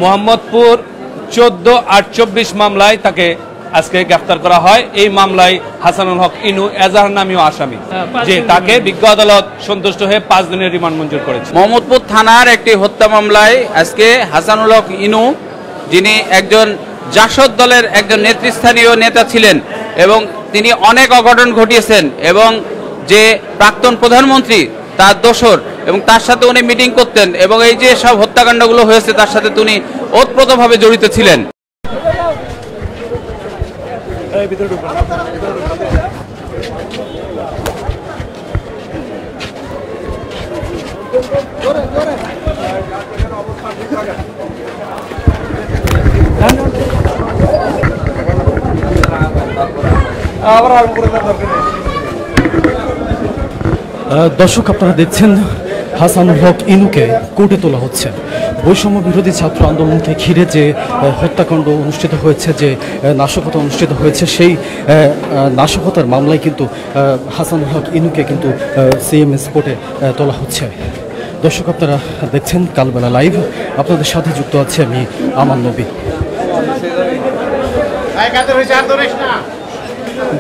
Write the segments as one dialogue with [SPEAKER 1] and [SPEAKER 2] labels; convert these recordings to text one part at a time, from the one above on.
[SPEAKER 1] মোহাম্মদপুর 14-8-24 মামলায় তাকে আজকে গ্রেফতার করা হয়। এই মামলায় হাসানুল হক ইনু এজাহার নামীয় আসামি, যে তাকে বিজ্ঞ আদালত সন্তুষ্ট হয়ে 5 দিনের রিমান্ড মঞ্জুর করেছে।
[SPEAKER 2] মোহাম্মদপুর থানার একটি হত্যা মামলায় আজকে হাসানুল হক ইনু, যিনি একজন জাসদ দলের একজন নেতৃস্থানীয় নেতা ছিলেন এবং তিনি অনেক অঘটন ঘটিয়েছেন, এবং যে প্রাক্তন প্রধানমন্ত্রী তার দোসর এবং তার সাথে উনি মিটিং করতেন, এবং এই যে সব হত্যাকাণ্ডগুলো হয়েছে তার সাথে তিনি ওতপ্রোতভাবে জড়িত ছিলেন।
[SPEAKER 3] দর্শক, আপনারা দেখছেন হাসানুল হক ইনুকে কোর্টে তোলা হচ্ছে। বৈষম্য বিরোধী ছাত্র আন্দোলনকে ঘিরে যে হত্যাকাণ্ড অনুষ্ঠিত হয়েছে, যে নাশকতা অনুষ্ঠিত হয়েছে, সেই নাশকতার মামলায় কিন্তু হাসানুল হক ইনুকে কিন্তু সিএমএস কোর্টে তোলা হচ্ছে। দর্শক, আপনারা দেখছেন কালবেলা লাইভ, আপনাদের সাথে যুক্ত আছে আমি আমান নবী।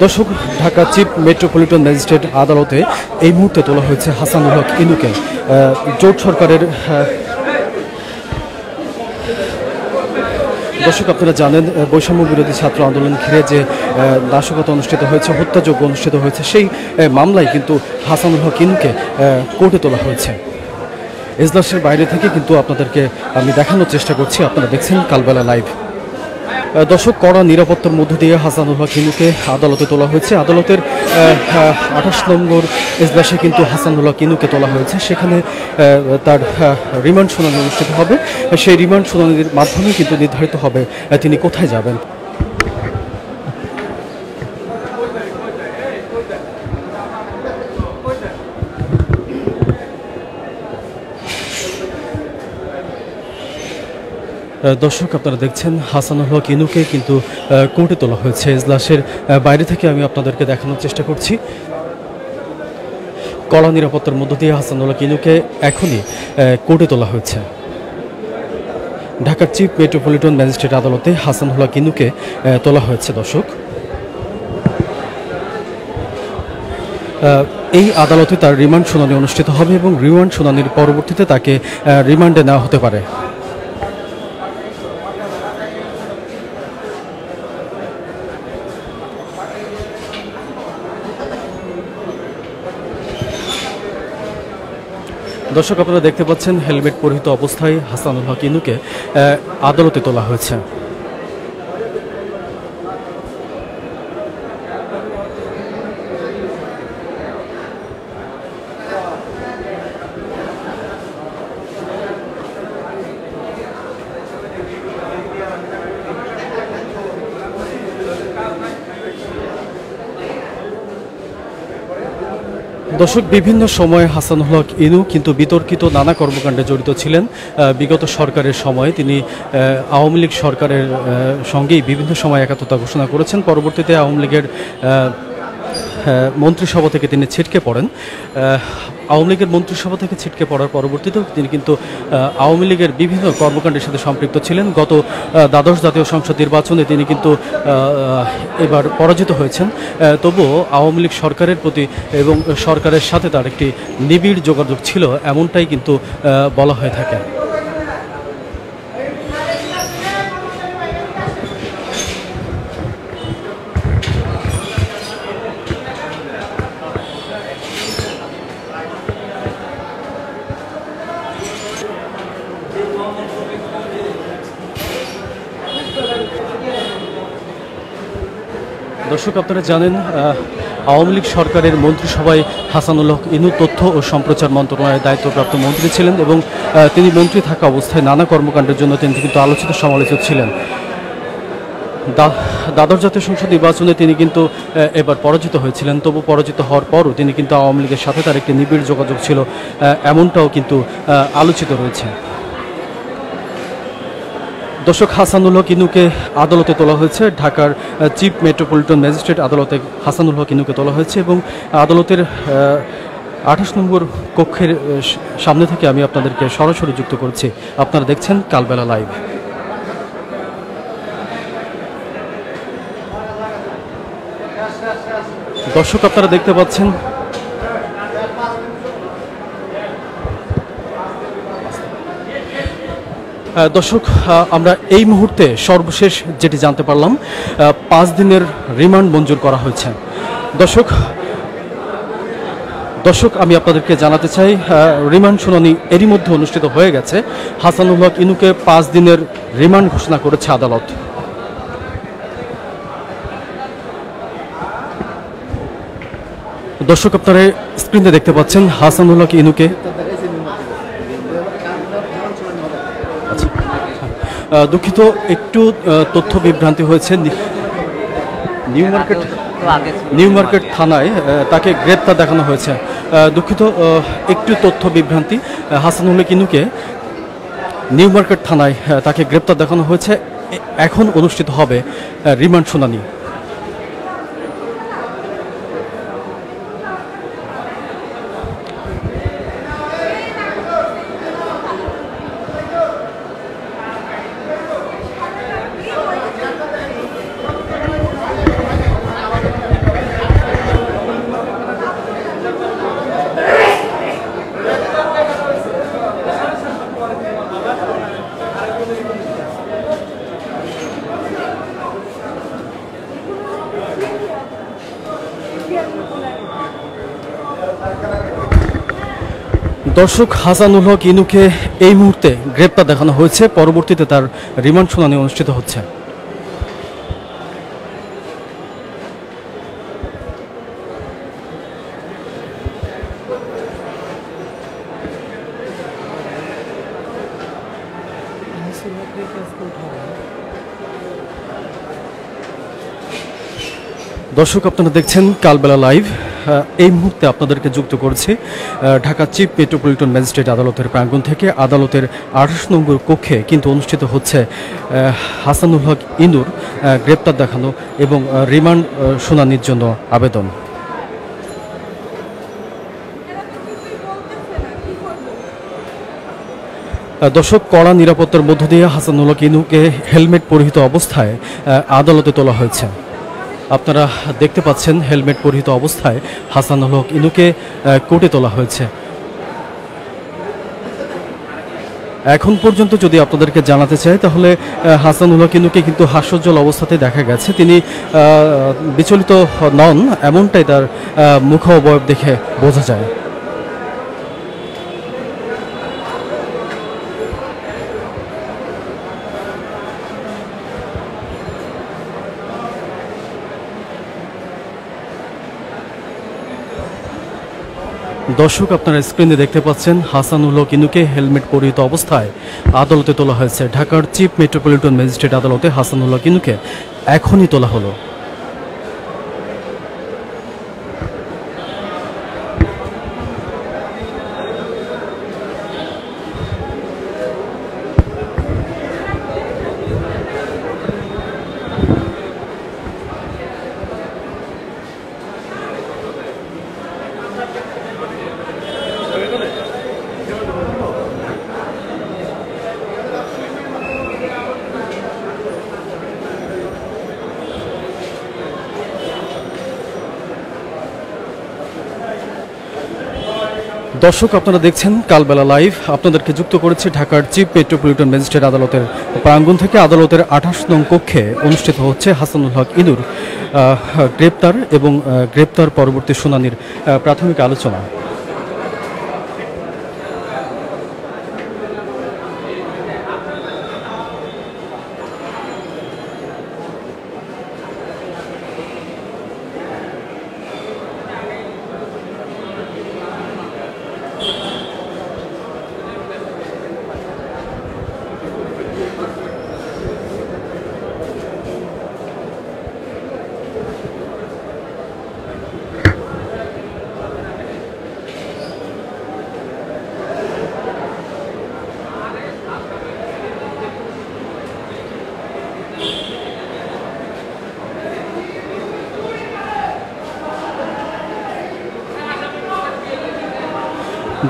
[SPEAKER 3] দর্শক, ঢাকা চিফ মেট্রোপলিটন ম্যাজিস্ট্রেট আদালতে এই মুহূর্তে তোলা হয়েছে হাসানুল হক ইনুকে। জোট সরকারের দর্শক, আপনারা জানেন বৈষম্য বিরোধী ছাত্র আন্দোলন ঘিরে যে নাশকতা অনুষ্ঠিত হয়েছে, হত্যাযজ্ঞ অনুষ্ঠিত হয়েছে, সেই মামলায় কিন্তু হাসানুল হক ইনুকে কোর্টে তোলা হয়েছে। এজলাসের বাইরে থেকে কিন্তু আপনাদেরকে আমি দেখানোর চেষ্টা করছি। আপনারা দেখছেন কালবেলা লাইভ। দর্শক, কড়া নিরাপত্তার মধ্য দিয়ে হাসানুল হক ইনুকে আদালতে তোলা হয়েছে। আদালতের 28 নম্বর এজলাসে কিন্তু হাসানুল হক ইনুকে তোলা হয়েছে। সেখানে তার রিমান্ড শুনানি অনুষ্ঠিত হবে। সেই রিমান্ড শুনানির মাধ্যমে কিন্তু নির্ধারিত হবে তিনি কোথায় যাবেন। দর্শক, আপনারা দেখছেন হাসানুল হক ইনুকে কিন্তু কোর্টে তোলা হয়েছে। এজলাসের বাইরে থেকে আমি আপনাদেরকে দেখানোর চেষ্টা করছি। কড়া নিরাপত্তার মধ্য দিয়ে হাসানুল হক ইনুকে এখনই কোর্টে তোলা হয়েছে। ঢাকার চিফ মেট্রোপলিটন ম্যাজিস্ট্রেট আদালতে হাসানুল হক ইনুকে তোলা হয়েছে। দর্শক, এই আদালতে তার রিমান্ড শুনানি অনুষ্ঠিত হবে এবং রিমান্ড শুনানির পরবর্তীতে তাকে রিমান্ডে নেওয়া হতে পারে। দর্শক, আপনারা দেখতে পাচ্ছেন হেলমেট পরিহিত অবস্থায় হাসানুল হক ইনুকে আদালতে তোলা হয়েছে। দর্শক, বিভিন্ন সময়ে হাসানুল হক ইনু কিন্তু বিতর্কিত নানা কর্মকাণ্ডে জড়িত ছিলেন। বিগত সরকারের সময় তিনি আওয়ামী লীগ সরকারের সঙ্গেই বিভিন্ন সময় একাত্মতা ঘোষণা করেছেন। পরবর্তীতে আওয়ামী লীগের মন্ত্রিসভা থেকে তিনি ছিটকে পড়েন। আওয়ামী লীগের মন্ত্রিসভা থেকে ছিটকে পড়ার পরবর্তীতেও তিনি কিন্তু আওয়ামী লীগের বিভিন্ন কর্মকাণ্ডের সাথে সম্পৃক্ত ছিলেন। গত দ্বাদশ জাতীয় সংসদ নির্বাচনে তিনি কিন্তু এবার পরাজিত হয়েছেন। তবুও আওয়ামী লীগ সরকারের প্রতি এবং সরকারের সাথে তার একটি নিবিড় যোগাযোগ ছিল, এমনটাই কিন্তু বলা হয়ে থাকে। দর্শক, আপনারা জানেন আওয়ামী লীগ সরকারের মন্ত্রিসভায় হাসানুল হক ইনু তথ্য ও সম্প্রচার মন্ত্রণালয়ের দায়িত্বপ্রাপ্ত মন্ত্রী ছিলেন এবং তিনি মন্ত্রী থাকা অবস্থায় নানা কর্মকাণ্ডের জন্য তিনি কিন্তু আলোচিত সমালোচিত ছিলেন। দ্বাদশ জাতীয় সংসদ নির্বাচনে তিনি কিন্তু এবার পরাজিত হয়েছিলেন। তবু পরাজিত হওয়ার পরও তিনি কিন্তু আওয়ামী লীগের সাথে তার একটি নিবিড় যোগাযোগ ছিল, এমনটাও কিন্তু আলোচিত রয়েছে। দর্শক, হাসানুল হক ইনুকে আদালতে তোলা হয়েছে। ঢাকার চিফ মেট্রোপলিটন ম্যাজিস্ট্রেট আদালতে হাসানুল হক ইনুকে তোলা হয়েছে এবং আদালতের 28 নম্বর কক্ষের সামনে থেকে আমি আপনাদেরকে সরাসরি যুক্ত করছি। আপনারা দেখছেন কালবেলা লাইভ। দর্শক আপনারা দেখতে পাচ্ছেন দর্শক আমরা এই মুহূর্তে সর্বশেষ যেটি জানতে পারলাম 5 দিনের রিমান্ড মঞ্জুর করা হয়েছে। দর্শক আমি আপনাদেরকে জানাতে চাই রিমান্ড শুনানি এরই মধ্যে অনুষ্ঠিত হয়ে গেছে। হাসানুল হক ইনুকে 5 দিনের রিমান্ড ঘোষণা করেছে আদালত। দর্শক আপনারা স্ক্রিনে দেখতে পাচ্ছেন হাসানুল হক ইনুকে। দুঃখিত, একটু তথ্য বিভ্রান্তি হয়েছে। নিউ মার্কেট থানায় তাকে গ্রেপ্তার দেখানো হয়েছে। দুঃখিত, একটু তথ্য বিভ্রান্তি। হাসানুল হক ইনুকে নিউ মার্কেট থানায় তাকে গ্রেপ্তার দেখানো হয়েছে। এখন অনুষ্ঠিত হবে রিমান্ড শুনানি। দর্শক হাসানুল হক ইনুকে এই মুহূর্তে গ্রেপ্তার দেখানো হয়েছে। পরবর্তীতে তার রিমান্ড শুনানি অনুষ্ঠিত হচ্ছে। দর্শক আপনারা দেখছেন কালবেলা লাইভ। এই মুহূর্তে আপনাদেরকে যুক্ত করছি ঢাকা চিফ মেট্রোপলিটন ম্যাজিস্ট্রেট আদালতের প্রাঙ্গণ থেকে। আদালতের 28 নম্বর কক্ষে কিন্তু অনুষ্ঠিত হচ্ছে হাসানুল হক ইনুর গ্রেপ্তার দেখানো এবং রিমান্ড শুনানির জন্য আবেদন। দর্শক কড়া নিরাপত্তার মধ্য দিয়ে হাসানুল হক ইনুকে হেলমেট পরিহিত অবস্থায় আদালতে তোলা হয়েছে। আপনারা দেখতে পাচ্ছেন হেলমেট পরিহিত অবস্থায় হাসানুল হক ইনুকে কোর্টে তোলা হয়েছে। এখন পর্যন্ত যদি আপনাদেরকে জানাতে চাই তাহলে হাসানুল হক ইনুকে কিন্তু হাস্যোজ্জ্বল অবস্থাতে দেখা গেছে। তিনি বিচলিত নন এমনটাই তার মুখ অবয়ব দেখে বোঝা যায়। দর্শক আপনারা স্ক্রিনে দেখতে পাচ্ছেন হাসানুল হক ইনুকে হেলমেট পরিহিত অবস্থায় আদালতে তোলা হয়েছে। ঢাকার চিফ মেট্রোপলিটন ম্যাজিস্ট্রেট আদালতে হাসানুল হক ইনুকে এখনই তোলা হলো। দর্শক আপনারা দেখছেন কালবেলা লাইভ। আপনাদেরকে যুক্ত করেছে ঢাকার চিফ মেট্রোপলিটন ম্যাজিস্ট্রেট আদালতের প্রাঙ্গণ থেকে। আদালতের 28 নং কক্ষে অনুষ্ঠিত হচ্ছে হাসানুল হক ইনুর গ্রেপ্তার এবং গ্রেপ্তার পরবর্তী শুনানির প্রাথমিক আলোচনা।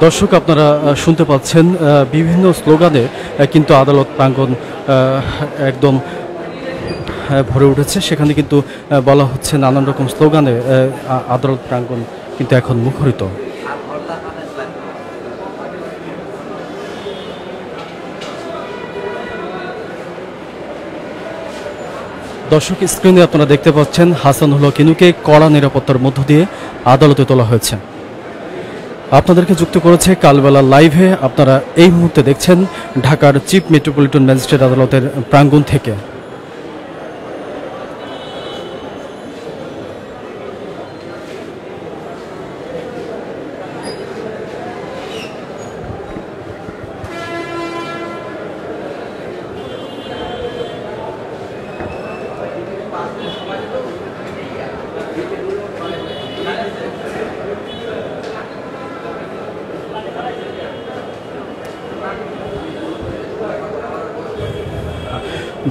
[SPEAKER 3] দর্শক আপনারা শুনতে পাচ্ছেন বিভিন্ন স্লোগানে কিন্তু আদালত প্রাঙ্গণ একদম ভরে উঠেছে। সেখানে কিন্তু বলা হচ্ছে নানান রকম স্লোগানে আদালত প্রাঙ্গণ কিন্তু এখন মুখরিত। দর্শক, স্ক্রিনে আপনারা দেখতে পাচ্ছেন হাসানুল হক ইনুকে কড়া নিরাপত্তার মধ্য দিয়ে আদালতে তোলা হয়েছে। আপনাদেরকে যুক্ত করেছে কালবেলা লাইভে। আপনারা এই মুহূর্তে দেখছেন ঢাকার চিফ মেট্রোপলিটন ম্যাজিস্ট্রেট আদালতের প্রাঙ্গণ থেকে।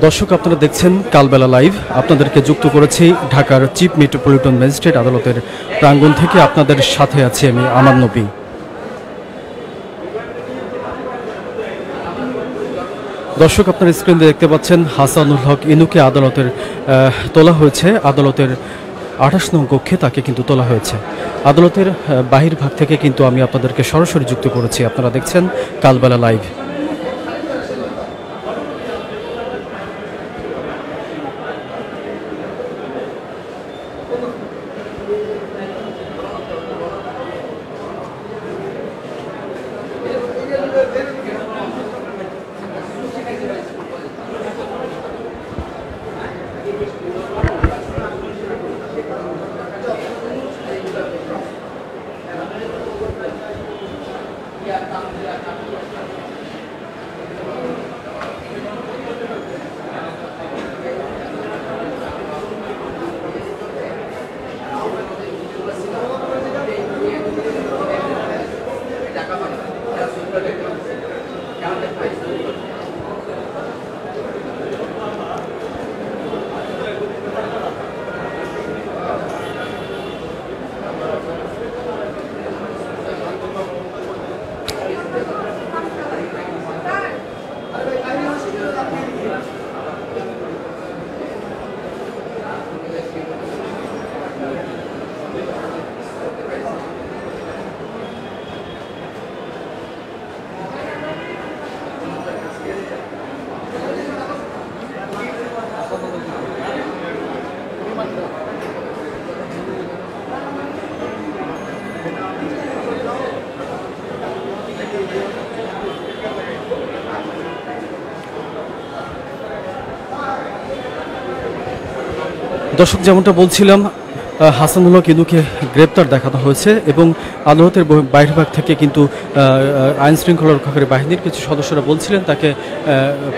[SPEAKER 3] দর্শক, আপনারা দেখছেন কালবেলা লাইভ। আপনাদেরকে যুক্ত করেছি ঢাকার চিফ মেট্রোপলিটন ম্যাজিস্ট্রেট আদালতের প্রাঙ্গণ থেকে। আপনাদের সাথে আছি আমি আমান নবী। দর্শক, আপনারা স্ক্রিনে দেখতে পাচ্ছেন হাসানুল হক ইনুকে আদালতের তোলা হয়েছে। আদালতের 28 নং কক্ষে তাকে কিন্তু তোলা হয়েছে। আদালতের বাহিরভাগ থেকে কিন্তু আমি আপনাদেরকে সরাসরি যুক্ত করেছি। আপনারা দেখছেন কালবেলা লাইভ। দর্শক, যেমনটা বলছিলাম, হাসানুল হক ইনুকে গ্রেপ্তার দেখানো হয়েছে এবং আদালতের বাইরেভাগ থেকে কিন্তু আইন শৃঙ্খলা রক্ষাকারী বাহিনীর কিছু সদস্যরা বলছিলেন তাকে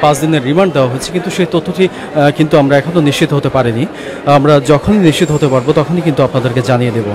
[SPEAKER 3] 5 দিনের রিমান্ড দেওয়া হয়েছে, কিন্তু সেই তথ্যটি কিন্তু আমরা এখনও নিশ্চিত হতে পারিনি। আমরা যখনই নিশ্চিত হতে পারবো তখনই কিন্তু আপনাদেরকে জানিয়ে দেব।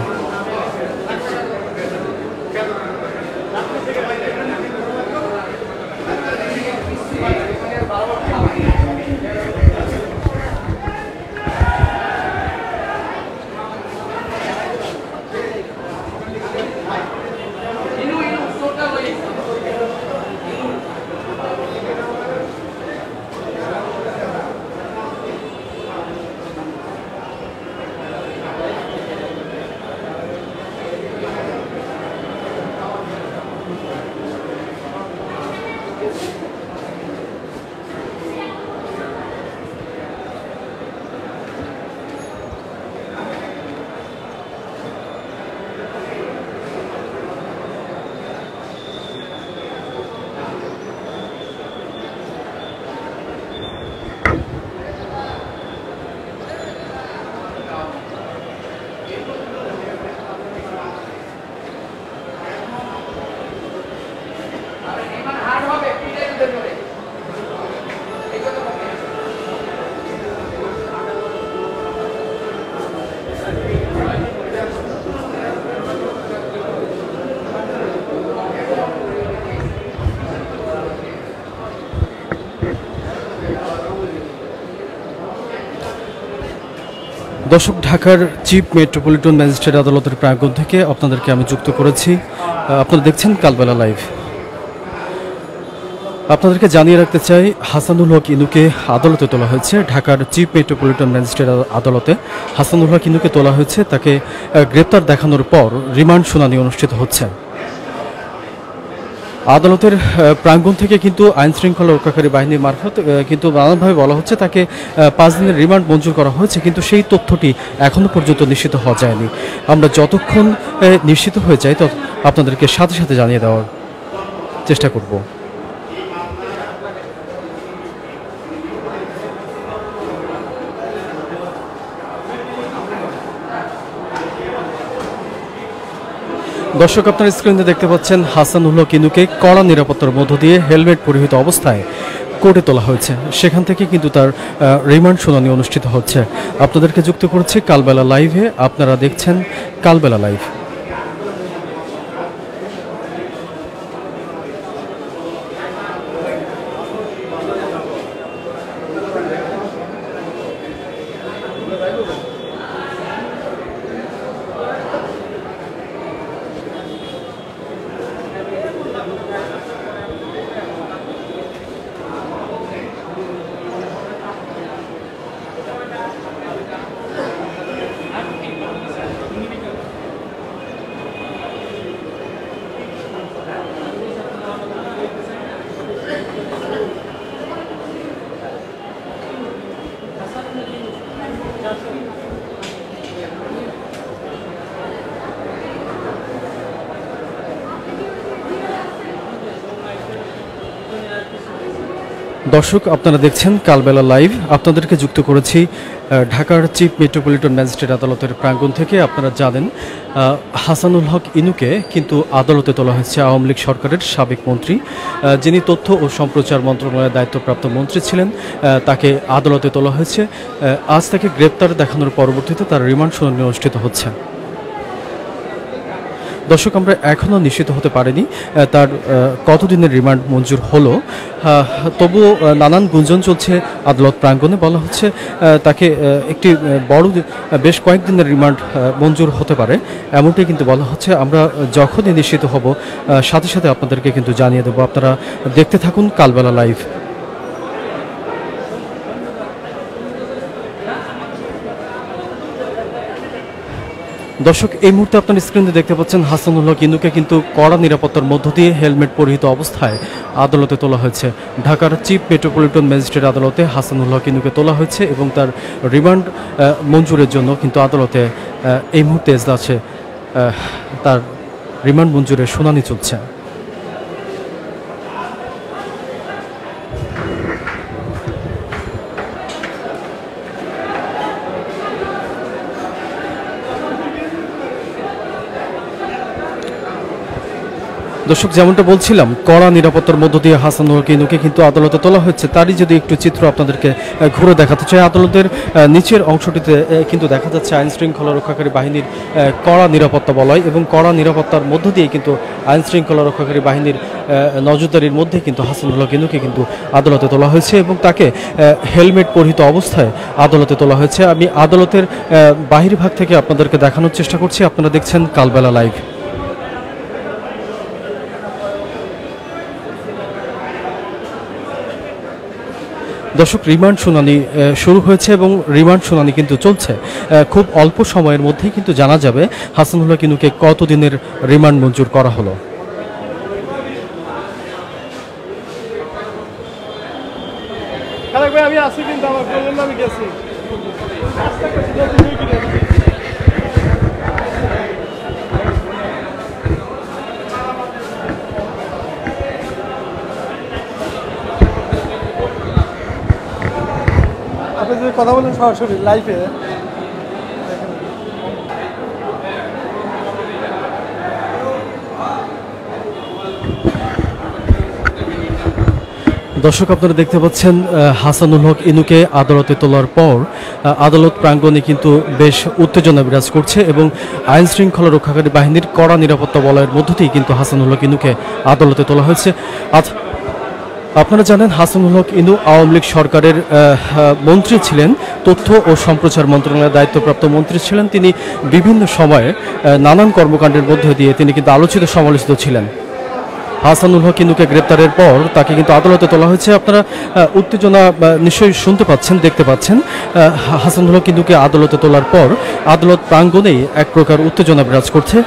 [SPEAKER 3] দর্শক, ঢাকার চিফ মেট্রোপলিটন ম্যাজিস্ট্রেট আদালতের প্রাঙ্গণ থেকে আপনাদেরকে আমি যুক্ত করেছি। আপনারা দেখছেন কালবেলা লাইভ। আপনাদেরকে জানিয়ে রাখতে চাই, হাসানুল হক ইনুকে আদালতে তোলা হয়েছে। ঢাকার চিফ মেট্রোপলিটন ম্যাজিস্ট্রেট আদালতে হাসানুল হক ইনুকে তোলা হয়েছে। তাকে গ্রেপ্তার দেখানোর পর রিমান্ড শুনানি অনুষ্ঠিত হচ্ছে। আদালতের প্রাঙ্গণ থেকে কিন্তু আইন শৃঙ্খলা রক্ষাকারী বাহিনীর মারফত কিন্তু নানানভাবে বলা হচ্ছে তাকে 5 দিনের রিমান্ড মঞ্জুর করা হয়েছে, কিন্তু সেই তথ্যটি এখনও পর্যন্ত নিশ্চিত হওয়া যায়নি। আমরা যতক্ষণ নিশ্চিত হয়ে যাই আপনাদেরকে সাথে সাথে জানিয়ে দেওয়ার চেষ্টা করব। দর্শক, আপনার স্ক্রিনে দেখতে পাচ্ছেন হাসানুল হক ইনুকে কড়া নিরাপত্তার মধ্য দিয়ে হেলমেট পরিহিত অবস্থায় কোর্টে তোলা হয়েছে। সেখান থেকে কিন্তু তার রিমান্ড শুনানি অনুষ্ঠিত হচ্ছে। আপনাদেরকে যুক্ত করছি কালবেলা লাইভে। আপনারা দেখছেন কালবেলা লাইভ। দর্শক, আপনারা দেখছেন কালবেলা লাইভ। আপনাদেরকে যুক্ত করেছি ঢাকার চিফ মেট্রোপলিটন ম্যাজিস্ট্রেট আদালতের প্রাঙ্গণ থেকে। আপনারা জানেন হাসানুল হক ইনুকে কিন্তু আদালতে তোলা হয়েছে আওয়ামী লীগ সরকারের সাবেক মন্ত্রী, যিনি তথ্য ও সম্প্রচার মন্ত্রণালয়ের দায়িত্বপ্রাপ্ত মন্ত্রী ছিলেন। তাকে আদালতে তোলা হয়েছে। আজ তাকে গ্রেপ্তার দেখানোর পরবর্তীতে তার রিমান্ড শুনানি অনুষ্ঠিত হচ্ছে। দর্শক, আমরা এখনও নিশ্চিত হতে পারিনি তার কতদিনের রিমান্ড মঞ্জুর হলো। তবুও নানান গুঞ্জন চলছে আদালত প্রাঙ্গণে। বলা হচ্ছে তাকে একটি বড় বেশ কয়েকদিনের রিমান্ড মঞ্জুর হতে পারে, এমনটাই কিন্তু বলা হচ্ছে। আমরা যখনই নিশ্চিত হব সাথে সাথে আপনাদেরকে কিন্তু জানিয়ে দেবো। আপনারা দেখতে থাকুন কালবেলা লাইভ। দর্শক, এই মুহূর্তে আপনার স্ক্রিনে দেখতে পাচ্ছেন হাসানুল হক ইনুকে কিন্তু কড়া নিরাপত্তার মধ্য দিয়ে হেলমেট পরিহিত অবস্থায় আদালতে তোলা হয়েছে। ঢাকার চিফ মেট্রোপলিটন ম্যাজিস্ট্রেট আদালতে হাসানুল হক ইনুকে তোলা হয়েছে এবং তার রিমান্ড মঞ্জুরের জন্য কিন্তু আদালতে এই মুহূর্তে এজলাসে তার রিমান্ড মঞ্জুরের শুনানি চলছে। দর্শক, যেমনটা বলছিলাম, কড়া নিরাপত্তার মধ্য দিয়ে হাসানুল হক ইনুকে কিন্তু আদালতে তোলা হচ্ছে। তারই যদি একটু চিত্র আপনাদেরকে ঘুরে দেখাতে চাই, আদালতের নিচের অংশটিতে কিন্তু দেখা যাচ্ছে আইন শৃঙ্খলা রক্ষাকারী বাহিনীর কড়া নিরাপত্তা বলয়, এবং কড়া নিরাপত্তার মধ্য দিয়ে কিন্তু আইন শৃঙ্খলা রক্ষাকারী বাহিনীর নজরদারির মধ্যে কিন্তু হাসানুল হক ইনুকে কিন্তু আদালতে তোলা হয়েছে এবং তাকে হেলমেট পরিহিত অবস্থায় আদালতে তোলা হয়েছে। আমি আদালতের বাহিরভাগ থেকে আপনাদেরকে দেখানোর চেষ্টা করছি। আপনারা দেখছেন কালবেলা লাইভ। দর্শক, রিমান্ড শুনানি শুরু হয়েছে এবং রিমান্ড শুনানি কিন্তু চলছে। খুব অল্প সময়ের মধ্যেই কিন্তু জানা যাবে হাসানুল হক ইনুকে কতদিনের রিমান্ড মঞ্জুর করা হলো।
[SPEAKER 4] আমি আছি কিন্তু আমার প্রবলেম আমি গেছি। আপনি যদি কথা বলেন সরাসরি লাইভে,
[SPEAKER 3] দর্শক, আপনারা দেখতে পাচ্ছেন হাসানুল হক ইনুকে আদালতে তোলার পর আদালত প্রাঙ্গণে কিন্তু বেশ উত্তেজনা বিরাজ করছে এবং আইন শৃঙ্খলা রক্ষাকারী বাহিনীর কড়া নিরাপত্তা বলয়ের মধ্য দিয়ে কিন্তু হাসানুল হক ইনুকে আদালতে তোলা হয়েছে। আপনারা জানেন হাসানুল হক ইনু আওয়ামী লীগ সরকারের মন্ত্রী ছিলেন, তথ্য ও সম্প্রচার মন্ত্রণালয়ের দায়িত্বপ্রাপ্ত মন্ত্রী ছিলেন। তিনি বিভিন্ন সময়ে নানান কর্মকাণ্ডের মধ্যে দিয়ে তিনি কিন্তু আলোচিত সমালোচিত ছিলেন। হাসানুল হক ইনুকে গ্রেপ্তারের পর তাকে কিন্তু আদালতে তোলা হয়েছে। আপনারা উত্তেজনা নিশ্চয়ই শুনতে পাচ্ছেন, দেখতে পাচ্ছেন। হাসানুল হক ইনুকে আদালতে তোলার পর আদালত প্রাঙ্গণেই এক প্রকার উত্তেজনা বিরাজ করছে।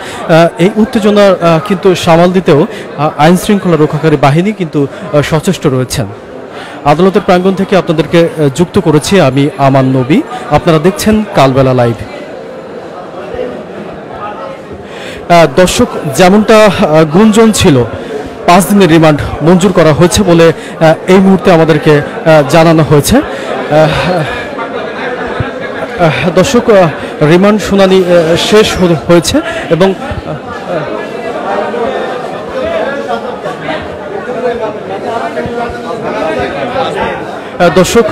[SPEAKER 3] এই উত্তেজনা কিন্তু সামাল দিতেও আইন শৃঙ্খলা রক্ষাকারী বাহিনী কিন্তু সচেষ্ট রয়েছেন। আদালতের প্রাঙ্গণ থেকে আপনাদেরকে যুক্ত করেছি আমি আমান নবী। আপনারা দেখছেন কালবেলা লাইভ। দর্শক, যেমনটা গুঞ্জন ছিল 5 দিনের রিমান্ড মঞ্জুর করা হয়েছে বলে এই মুহূর্তে আমাদেরকে জানানো হয়েছে। দর্শক, রিমান্ড শুনানি শেষ হয়েছে এবং দর্শক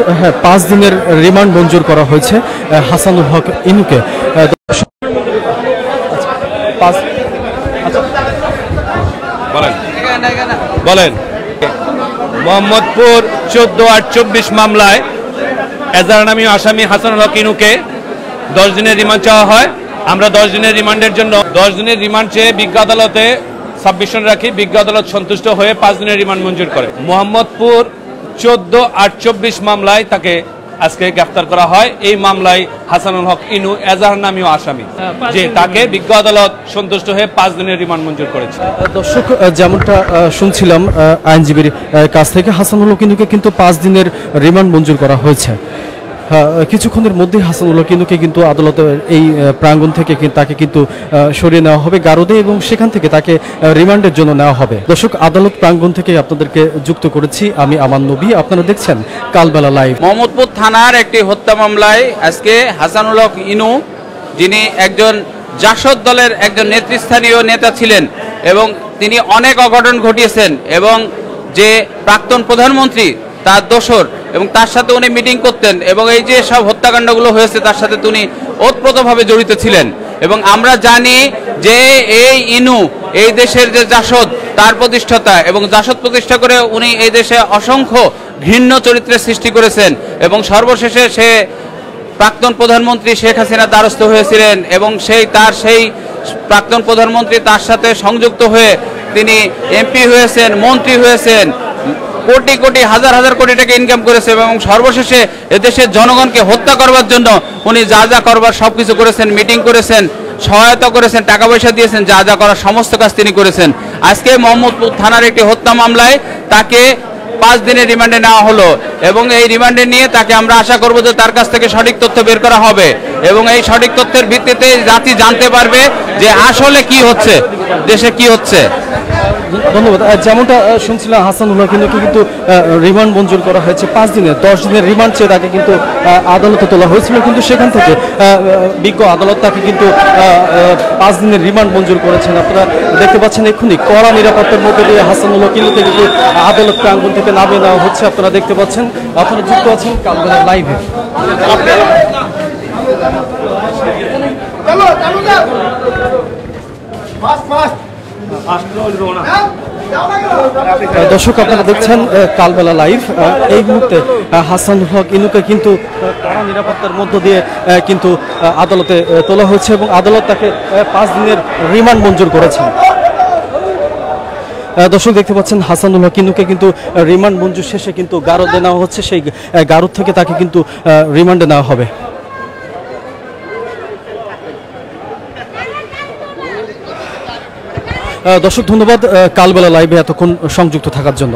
[SPEAKER 3] 5 দিনের রিমান্ড মঞ্জুর করা হয়েছে হাসানুল হক ইনুকে।
[SPEAKER 1] বলেন মোহাম্মদপুর 14 আর 24 মামলায় এজাহারনামী আসামি হাসানুল হক ইনুকে 10 দিনের রিমান্ড চাওয়া হয়। আমরা 10 দিনের রিমান্ডের জন্য 10 দিনের রিমান্ড চেয়ে বিজ্ঞ আদালতে সাবমিশন রাখি। বিজ্ঞ আদালত সন্তুষ্ট হয়ে 5 দিনের রিমান্ড মঞ্জুর করে। মোহাম্মদপুর 14 আর 24 মামলায় তাকে আজকে গ্রেফতার করা হয়। এই মামলায় হাসানুল হক ইনু এজাহারনামী আসামি, যে তাকে বিজ্ঞ আদালত সন্তুষ্ট হয়ে 5 দিনের রিমান্ড মঞ্জুর করেছে।
[SPEAKER 3] দর্শক, যেমনটা শুনছিলাম আইনজীবীর কাছ থেকে, হাসানুল হক ইনুকে কিন্তু 5 দিনের রিমান্ড মঞ্জুর করা হয়েছে। কিছুক্ষণের মধ্যে হাসানুল হক ইনুকে কিন্তু আদালতের এই প্রাঙ্গণ থেকে তাকে কিন্তু সরিয়ে নেওয়া হবে গারদে এবং সেখান থেকে তাকে রিমান্ডের জন্য নেওয়া হবে। দর্শক, আদালত প্রাঙ্গণ থেকে আপনাদেরকে যুক্ত করেছি আমি আমান নবী। আপনারা দেখছেন কালবেলা লাইভ।
[SPEAKER 2] মোহাম্মদপুর থানার একটি হত্যা মামলায় আজকে হাসানুল হক ইনু, যিনি একজন জাসদ দলের একজন নেতৃস্থানীয় নেতা ছিলেন এবং তিনি অনেক অঘটন ঘটিয়েছেন এবং যে প্রাক্তন প্রধানমন্ত্রী তার দোসর এবং তার সাথে উনি মিটিং করতেন এবং এই যে সব হত্যাকাণ্ডগুলো হয়েছে তার সাথে তিনি ওতপ্রোতভাবে জড়িত ছিলেন। এবং আমরা জানি যে এই ইনু এই দেশের যে জাসদ তার প্রতিষ্ঠাতা এবং জাসদ প্রতিষ্ঠা করে উনি এই দেশে অসংখ্য ঘৃণ্য চরিত্রের সৃষ্টি করেছেন এবং সর্বশেষে সে প্রাক্তন প্রধানমন্ত্রী শেখ হাসিনার দ্বারস্থ হয়েছিলেন এবং সেই প্রাক্তন প্রধানমন্ত্রী তার সাথে সংযুক্ত হয়ে তিনি এমপি হয়েছেন, মন্ত্রী হয়েছেন, কোটি কোটি হাজার হাজার কোটি টাকা ইনকাম করেছে এবং সর্বশেষে এদেশের জনগণকে হত্যা করবার জন্য উনি যা যা করবার সবকিছু করেছেন, মিটিং করেছেন, সহায়তা করেছেন, টাকা পয়সা দিয়েছেন, যা যা করার সমস্ত কাজ তিনি করেছেন। আজকে মোহাম্মদপুর থানার একটি হত্যা মামলায় তাকে 5 দিনের রিমান্ডে নেওয়া হলো এবং এই রিমান্ডে নিয়ে তাকে আমরা আশা করব যে তার কাছ থেকে সঠিক তথ্য বের করা হবে এবং এই সঠিক তথ্যের ভিত্তিতে জাতি জানতে পারবে যে আসলে কি হচ্ছে, দেশে কি হচ্ছে।
[SPEAKER 3] ধন্যবাদ। যেমনটা শুনছিলাম হাসানুল হক ইনুকে কিন্তু রিমান্ড মঞ্জুর করা হয়েছে 5 দিনের। 10 দিনের রিমান্ড চেয়ে তাকে কিন্তু আদালতে তোলা হয়েছিল, কিন্তু সেখান থেকে বিজ্ঞ আদালত তাকে কিন্তু 5 দিনের রিমান্ড মঞ্জুর করেছেন। আপনারা দেখতে পাচ্ছেন এক্ষুনি কড়া নিরাপত্তার মধ্যে দিয়ে হাসানুল হক ইনুকে কিন্তু আদালত প্রাঙ্গণ থেকে নামিয়ে নেওয়া হচ্ছে। আপনারা দেখতে পাচ্ছেন, আপনারা যুক্ত আছেন কালবেলা লাইভে। দর্শক, আপনারা দেখছেন কালবেলা লাইভ। এই মুহূর্তে হাসানুল হক ইনুকে কিন্তু কড়া নিরাপত্তার মধ্য দিয়ে কিন্তু আদালতে তোলা হয়েছে এবং আদালত তাকে 5 দিনের রিমান্ড মঞ্জুর করেছেন। দর্শক, দেখতে পাচ্ছেন হাসানুল হক ইনুকে কিন্তু রিমান্ড মঞ্জুর শেষে কিন্তু গারদে নেওয়া হচ্ছে। সেই গারদ থেকে তাকে কিন্তু রিমান্ডে নেওয়া হবে। দর্শক, ধন্যবাদ কালবেলা লাইভে এতক্ষণ সংযুক্ত থাকার জন্য।